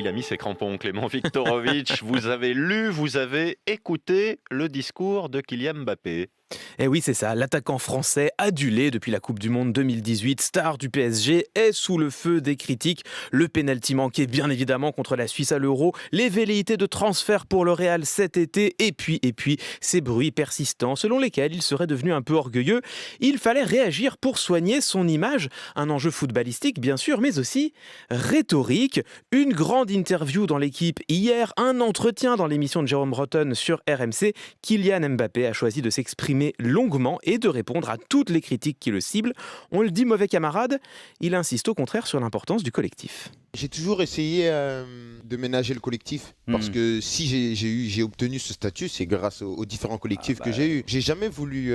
il a mis ses crampons, Clément Viktorovitch. Vous avez lu, vous avez écouté le discours de Kylian Mbappé. Et oui, c'est ça, l'attaquant français, adulé depuis la Coupe du Monde 2018, star du PSG, est sous le feu des critiques. Le pénalty manqué, bien évidemment, contre la Suisse à l'Euro, les velléités de transfert pour le Real cet été, et puis, ces bruits persistants selon lesquels il serait devenu un peu orgueilleux. Il fallait réagir pour soigner son image, un enjeu footballistique, bien sûr, mais aussi rhétorique. Une grande interview dans l'équipe hier, un entretien dans l'émission de Jérôme Breton sur RMC. Kylian Mbappé a choisi de s'exprimer longuement et de répondre à toutes les critiques qui le ciblent. On le dit mauvais camarade, il insiste au contraire sur l'importance du collectif. J'ai toujours essayé de ménager le collectif parce que si j'ai obtenu ce statut, c'est grâce aux différents collectifs que j'ai eus. J'ai jamais voulu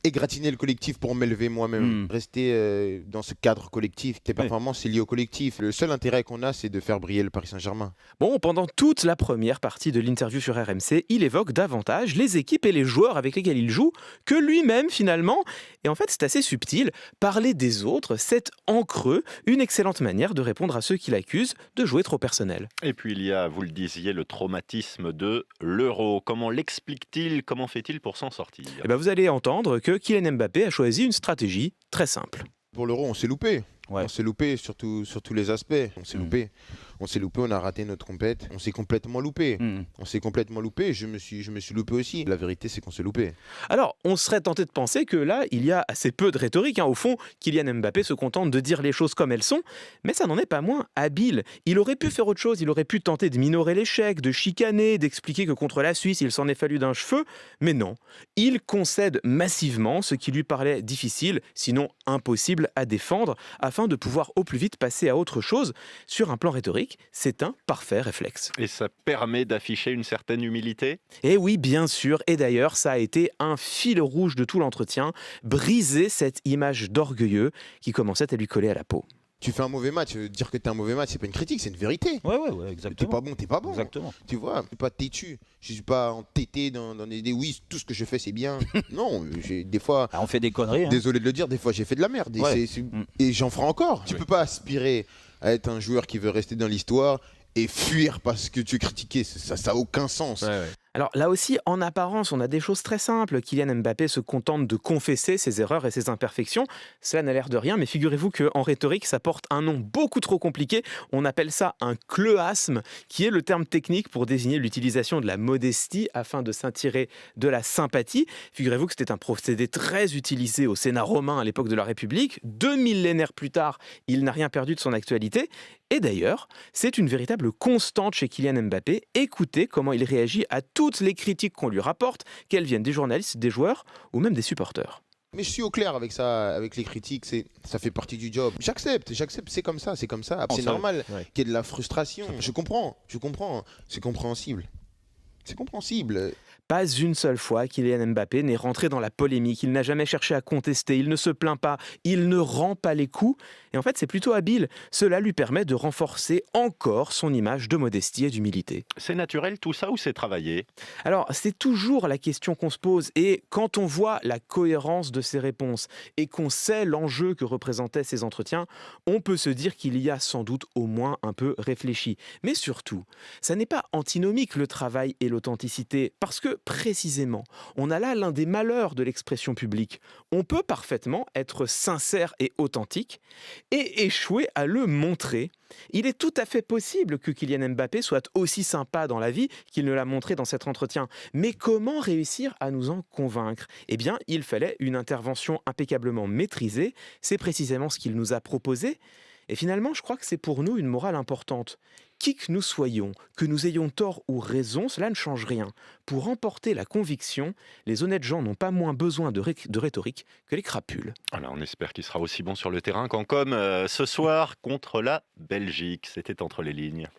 égratigner le collectif pour m'élever moi-même. Rester dans ce cadre collectif, tes performances, c'est lié au collectif. Le seul intérêt qu'on a, c'est de faire briller le Paris Saint-Germain. Bon, pendant toute la première partie de l'interview sur RMC, il évoque davantage les équipes et les joueurs avec lesquels il joue que lui-même finalement. Et en fait, c'est assez subtil. Parler des autres, c'est en creux une excellente manière de répondre à ceux qui l'accusent de jouer trop personnel. Et puis il y a, vous le disiez, le traumatisme de l'Euro. Comment l'explique-t-il? Comment fait-il pour s'en sortir? Et ben vous allez entendre que Kylian Mbappé a choisi une stratégie très simple. Pour l'Euro, on s'est loupé. Ouais. On s'est loupé sur tous les aspects. On s'est loupé. On s'est loupé, on a raté notre compète. On s'est complètement loupé. On s'est complètement loupé. Je me suis loupé aussi. La vérité, c'est qu'on s'est loupé. Alors, on serait tenté de penser que là, il y a assez peu de rhétorique. Au fond, Kylian Mbappé se contente de dire les choses comme elles sont, mais ça n'en est pas moins habile. Il aurait pu faire autre chose. Il aurait pu tenter de minorer l'échec, de chicaner, d'expliquer que contre la Suisse, il s'en est fallu d'un cheveu. Mais non, il concède massivement ce qui lui parlait difficile, sinon impossible à défendre, afin de pouvoir au plus vite passer à autre chose. Sur un plan rhétorique, c'est un parfait réflexe. Et ça permet d'afficher une certaine humilité? Et oui, bien sûr, et d'ailleurs, ça a été un fil rouge de tout l'entretien, briser cette image d'orgueilleux qui commençait à lui coller à la peau. Tu fais un mauvais match, dire que t'es un mauvais match, c'est pas une critique, c'est une vérité. Ouais, exactement. T'es pas bon. Exactement. Tu vois, je suis pas têtu, je suis pas entêté dans des oui, tout ce que je fais c'est bien. Non, des fois, On fait des conneries. désolé de le dire, des fois j'ai fait de la merde et j'en ferai encore. Tu peux pas aspirer à être un joueur qui veut rester dans l'histoire et fuir parce que tu es critiqué, ça a aucun sens. Alors là aussi, en apparence, on a des choses très simples. Kylian Mbappé se contente de confesser ses erreurs et ses imperfections. Cela n'a l'air de rien, mais figurez-vous qu'en rhétorique, ça porte un nom beaucoup trop compliqué. On appelle ça un chleuasme, qui est le terme technique pour désigner l'utilisation de la modestie afin de s'attirer de la sympathie. Figurez-vous que c'était un procédé très utilisé au Sénat romain à l'époque de la République. 2 millénaires plus tard, il n'a rien perdu de son actualité. Et d'ailleurs, c'est une véritable constante chez Kylian Mbappé. Écoutez comment il réagit à toutes les critiques qu'on lui rapporte, qu'elles viennent des journalistes, des joueurs ou même des supporters. Mais je suis au clair avec ça, avec les critiques, ça fait partie du job. J'accepte, c'est comme ça. C'est normal qu'il y ait de la frustration. Je comprends, c'est compréhensible. C'est compréhensible. Pas une seule fois Kylian Mbappé n'est rentré dans la polémique, il n'a jamais cherché à contester, il ne se plaint pas, il ne rend pas les coups. Et en fait, c'est plutôt habile. Cela lui permet de renforcer encore son image de modestie et d'humilité. C'est naturel tout ça ou c'est travaillé? Alors, c'est toujours la question qu'on se pose. Et quand on voit la cohérence de ses réponses et qu'on sait l'enjeu que représentaient ces entretiens, on peut se dire qu'il y a sans doute au moins un peu réfléchi. Mais surtout, ça n'est pas antinomique le travail et l'authenticité, parce que précisément, on a là l'un des malheurs de l'expression publique. On peut parfaitement être sincère et authentique et échouer à le montrer. Il est tout à fait possible que Kylian Mbappé soit aussi sympa dans la vie qu'il ne l'a montré dans cet entretien. Mais comment réussir à nous en convaincre? Eh bien, il fallait une intervention impeccablement maîtrisée. C'est précisément ce qu'il nous a proposé. Et finalement, je crois que c'est pour nous une morale importante. Qui que nous soyons, que nous ayons tort ou raison, cela ne change rien. Pour emporter la conviction, les honnêtes gens n'ont pas moins besoin de rhétorique que les crapules. Alors on espère qu'il sera aussi bon sur le terrain qu'en com ce soir contre la Belgique. C'était Entre les lignes.